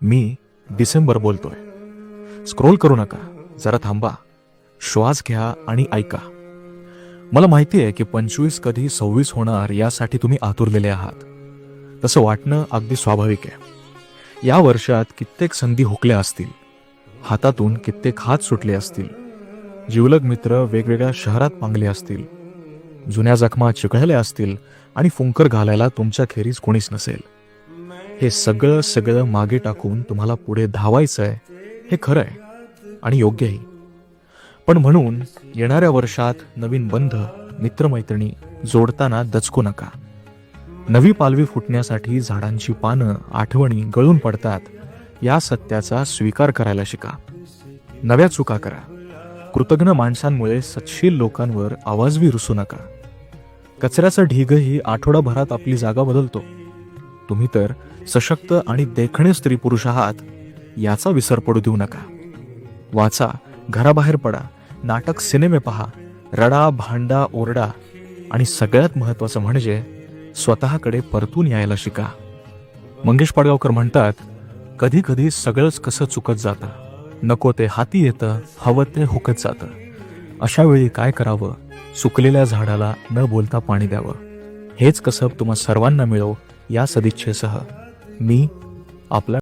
मी डिसेंबर बोलतोय. स्क्रोल करू नका, जरा थांबा, श्वास घ्या आणि ऐका. मला माहिती आहे की 25 कधी 26 होणार यासाठी तुम्ही आतुरलेले आहात. तसं वाटणं अगदी स्वाभाविक आहे. या वर्षात कित्येक संधी हुकल्या असतील, हातातून कित्येक हात सुटले असतील, जिवलग मित्र वेगवेगळ्या शहरात पांगले असतील, जुन्या जखमा चिघळल्या असतील आणि फुंकर घालायला तुमच्या खेरीज कोणीच नसेल. हे सगळं मागे टाकून तुम्हाला पुढे धावायचंय, हे खरं आहे आणि योग्यही. पण म्हणून येणाऱ्या वर्षात नवीन बंध, मित्रमैत्रिणी जोडताना दचकू नका. नवी पालवी फुटण्यासाठी झाडांची पानं, आठवणी गळून पडतात, या सत्याचा स्वीकार करायला शिका. नव्या चुका करा. कृतज्ञ माणसांमुळे सच्छील लोकांवर आवाजवी रुसू नका. कचऱ्याचा ढीगही आठवडाभरात आपली जागा बदलतो. तुम्ही तर सशक्त आणि देखणे स्त्री पुरुष आहात, याचा विसर पडू देऊ नका. वाचा, घराबाहेर पडा, नाटक सिनेमे पहा, रडा, भांडा, ओरडा आणि सगळ्यात महत्वाचं म्हणजे स्वतःकडे परतून यायला शिका. मंगेश पाडगावकर म्हणतात, कधी कधी सगळंच कसं चुकत जातं, नको ते हाती येतं, हवं ते हुकत जातं. अशा वेळी काय करावं? सुकलेल्या झाडाला न बोलता पाणी द्यावं. हेच कसब तुम्हा सर्वांना मिळो या सदिच्छेसह मी आपला